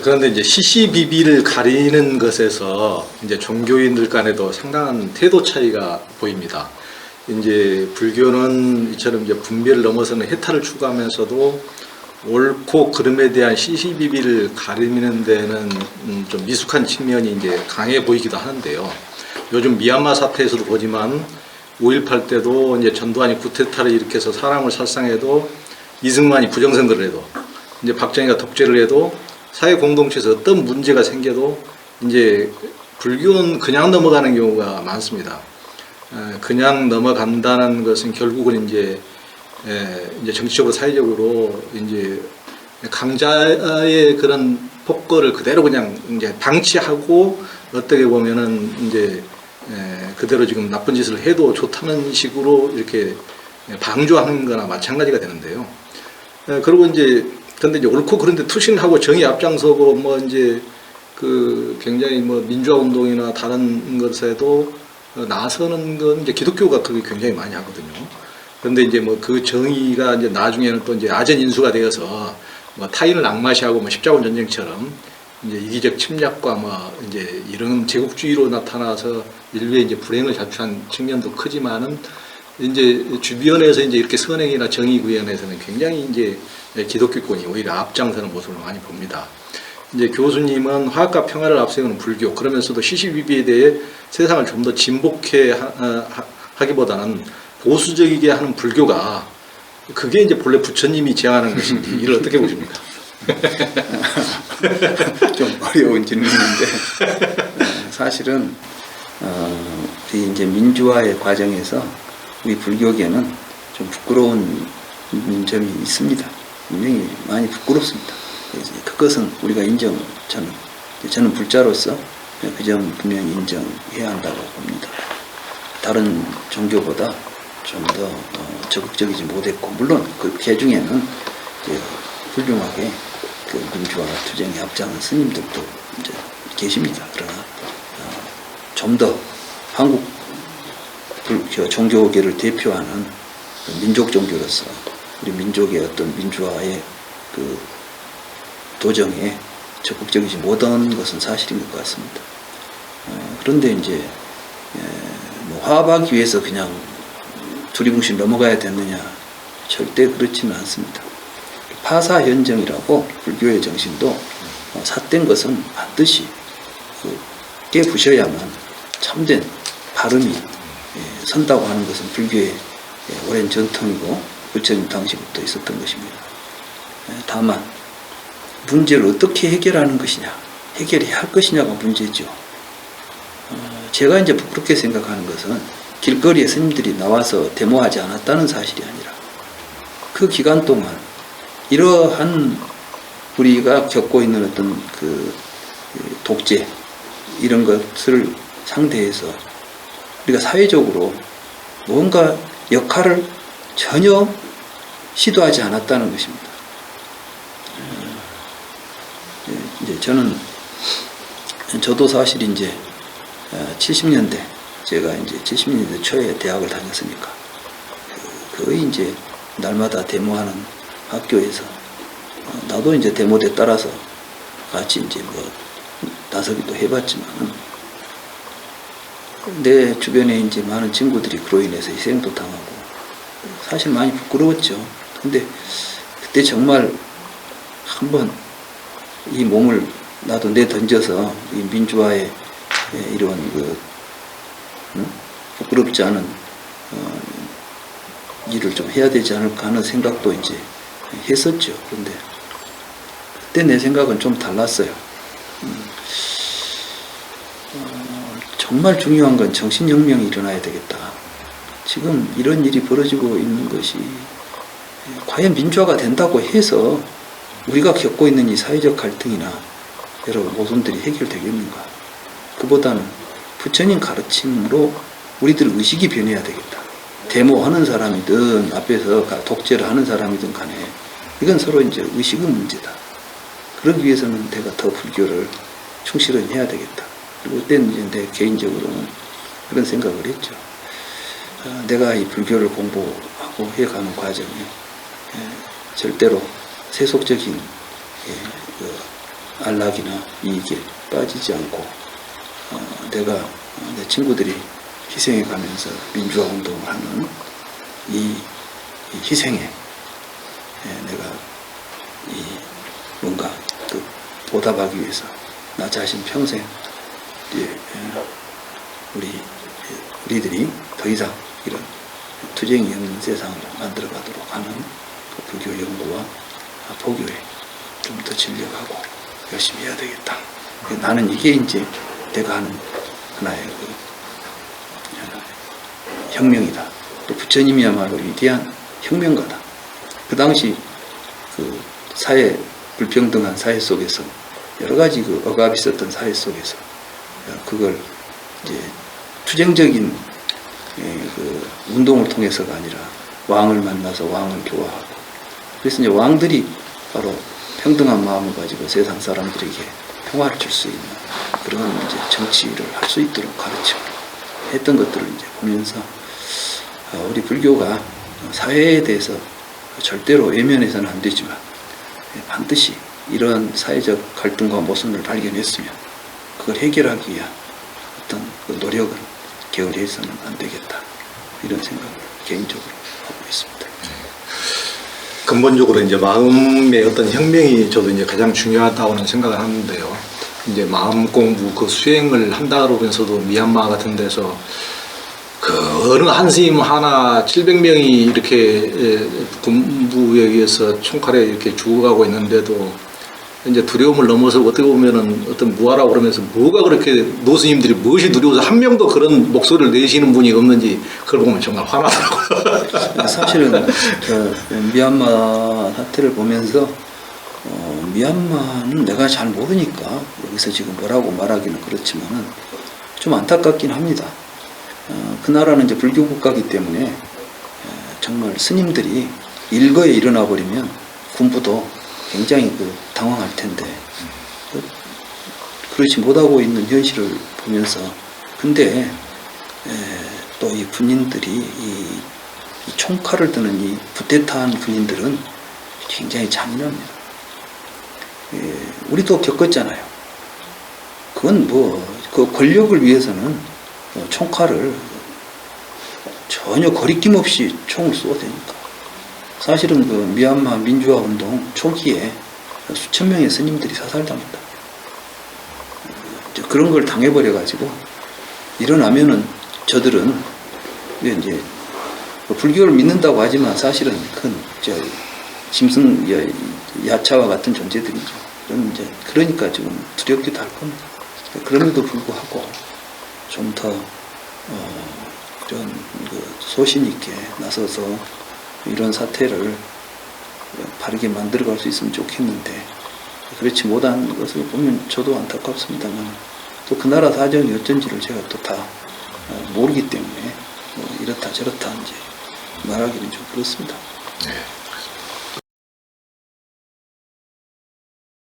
그런데 이제 시시비비를 가리는 것에서 이제 종교인들 간에도 상당한 태도 차이가 보입니다. 이제 불교는 이처럼 이제 분별을 넘어서는 해탈을 추구하면서도 옳고 그름에 대한 시시비비를 가리는 데는 좀 미숙한 측면이 이제 강해 보이기도 하는데요. 요즘 미얀마 사태에서도 보지만 5.18 때도 이제 전두환이 쿠데타를 일으켜서 사람을 살상해도 이승만이 부정선거를 해도 이제 박정희가 독재를 해도 사회 공동체에서 어떤 문제가 생겨도 이제 불교는 그냥 넘어가는 경우가 많습니다. 그냥 넘어간다는 것은 결국은 이제 정치적으로 사회적으로 이제 강자의 그런 폭거를 그대로 그냥 이제 방치하고 어떻게 보면은 이제 그대로 지금 나쁜 짓을 해도 좋다는 식으로 이렇게 방조하는 거나 마찬가지가 되는데요. 그리고 이제 근데 이제 옳고 그런데 투신하고 정의 앞장서고 뭐 이제 그 굉장히 뭐 민주화 운동이나 다른 것에도 나서는 건 이제 기독교가 그게 굉장히 많이 하거든요. 그런데 이제 뭐 그 정의가 이제 나중에는 또 이제 아전 인수가 되어서 뭐 타인을 악마시하고 뭐 십자군 전쟁처럼 이제 이기적 침략과 뭐 이제 이런 제국주의로 나타나서 인류의 이제 불행을 자초한 측면도 크지만은 이제 주변에서 이제 이렇게 선행이나 정의 구현에서는 굉장히 이제 기독교권이 오히려 앞장서는 모습을 많이 봅니다. 이제 교수님은 화학과 평화를 앞세우는 불교, 그러면서도 시시비비에 대해 세상을 좀 더 진보케 하기보다는 보수적이게 하는 불교가 그게 이제 본래 부처님이 지향하는 것인지 이를 어떻게 보십니까? 좀 어려운 질문인데 사실은 우리 이제 민주화의 과정에서 우리 불교계는 좀 부끄러운 점이 있습니다. 분명히 많이 부끄럽습니다. 그것은 우리가 저는 불자로서 그 점 분명히 인정해야 한다고 봅니다. 다른 종교보다 좀 더 적극적이지 못했고, 물론 그 개중에는 훌륭하게 그 민주화 투쟁에 앞장선 스님들도 이제 계십니다. 그러나 좀 더 한국 종교계를 대표하는 민족 종교로서 우리 민족의 어떤 민주화의 그 도정에 적극적이지 못한 것은 사실인 것 같습니다. 그런데 이제 뭐 화합하기 위해서 그냥 두리뭉실 넘어가야 되느냐, 절대 그렇지는 않습니다. 파사현정이라고 불교의 정신도 삿된 것은 반드시 깨부셔야만 참된 발음이 선다고 하는 것은 불교의 오랜 전통이고 부처님 당시부터 있었던 것입니다. 다만 문제를 어떻게 해결하는 것이냐, 해결해야 할 것이냐가 문제죠. 제가 이제 부끄럽게 생각하는 것은 길거리에 스님들이 나와서 데모하지 않았다는 사실이 아니라 그 기간 동안 이러한 우리가 겪고 있는 어떤 그 독재 이런 것을 상대해서 우리가 사회적으로 뭔가 역할을 전혀 시도하지 않았다는 것입니다. 이제 저도 사실 이제 70년대 제가 이제 70년대 초에 대학을 다녔으니까 거의 이제 날마다 데모하는 학교에서 나도 이제 데모대 따라서 같이 이제 뭐 나서기도 해봤지만 내 주변에 이제 많은 친구들이 그로 인해서 희생도 당하고 사실 많이 부끄러웠죠. 근데 그때 정말 한번 이 몸을 나도 내던져서 이 민주화의 이런 부끄럽지 않은 일을 좀 해야 되지 않을까 하는 생각도 이제 했었죠. 그런데 그때 내 생각은 좀 달랐어요. 정말 중요한 건 정신혁명이 일어나야 되겠다. 지금 이런 일이 벌어지고 있는 것이 과연 민주화가 된다고 해서 우리가 겪고 있는 이 사회적 갈등이나 여러 모순들이 해결되겠는가. 그보다는 부처님 가르침으로 우리들 의식이 변해야 되겠다. 데모하는 사람이든 앞에서 독재를 하는 사람이든 간에 이건 서로 이제 의식의 문제다. 그러기 위해서는 내가 더 불교를 충실히 해야 되겠다. 그리고 그때는 이제 내 개인적으로는 그런 생각을 했죠. 내가 이 불교를 공부하고 해가는 과정에 절대로 세속적인 안락이나 이익에 빠지지 않고 내가 내 친구들이 희생해 가면서 민주화 운동을 하는 이 희생에 내가 뭔가 그 보답하기 위해서 나 자신 평생 우리들이 더 이상 이런 투쟁이 없는 세상을 만들어 가도록 하는 그 불교 연구와 포교에 좀 더 진력하고 열심히 해야 되겠다. 나는 이게 이제 내가 하는 하나의 혁명이다. 또 부처님이야말로 위대한 혁명가다. 그 당시 그 사회, 불평등한 사회 속에서 여러 가지 그 억압이 있었던 사회 속에서 그걸 이제 투쟁적인 그 운동을 통해서가 아니라 왕을 만나서 왕을 교화하고, 그래서 이제 왕들이 바로 평등한 마음을 가지고 세상 사람들에게 평화를 줄 수 있는 그런 이제 정치를 할 수 있도록 가르치고 했던 것들을 이제 보면서 우리 불교가 사회에 대해서 절대로 외면해서는 안 되지만 반드시 이러한 사회적 갈등과 모순을 발견했으면 그걸 해결하기 위한 어떤 그 노력을 게을리해서는 안 되겠다, 이런 생각을 개인적으로 하고 있습니다. 근본적으로 이제 마음의 어떤 혁명이 저도 이제 가장 중요하다고는 생각을 하는데요. 이제 마음 공부 그 수행을 한다 그러면서도 미얀마 같은 데서 그 어느 한 스님 하나 700명이 이렇게 군부에 의해서 총칼에 이렇게 죽어가고 있는데도 이제 두려움을 넘어서 어떻게 보면은 어떤 무아라고 그러면서 뭐가 그렇게 노스님들이 무엇이 두려워서 한 명도 그런 목소리를 내시는 분이 없는지 그걸 보면 정말 화나더라고요. 사실은 미얀마 사태를 보면서 미얀마는 내가 잘 모르니까 여기서 지금 뭐라고 말하기는 그렇지만은 좀 안타깝긴 합니다. 그 나라는 이제 불교 국가이기 때문에 정말 스님들이 일거에 일어나 버리면 군부도 굉장히 당황할 텐데 그렇지 못하고 있는 현실을 보면서, 근데 또 이 군인들이 이 총칼을 드는 이 부대타한 군인들은 굉장히 잔인합니다. 우리도 겪었잖아요. 그건 그 권력을 위해서는 총칼을 전혀 거리낌 없이 총을 쏘아야 되니까. 사실은 그 미얀마 민주화 운동 초기에 수천 명의 스님들이 사살당했다. 그런 걸 당해버려가지고 일어나면은 저들은 이제 불교를 믿는다고 하지만 사실은 큰 짐승 야차와 같은 존재들이죠. 그러니까 좀 두렵기도 할 겁니다. 그럼에도 불구하고 좀 더 그런 소신 있게 나서서 이런 사태를 바르게 만들어갈 수 있으면 좋겠는데 그렇지 못한 것을 보면 저도 안타깝습니다만 또 그 나라 사정이 어쩐지를 제가 또 다 모르기 때문에 이렇다 저렇다 이제 말하기는 좀 그렇습니다. 네.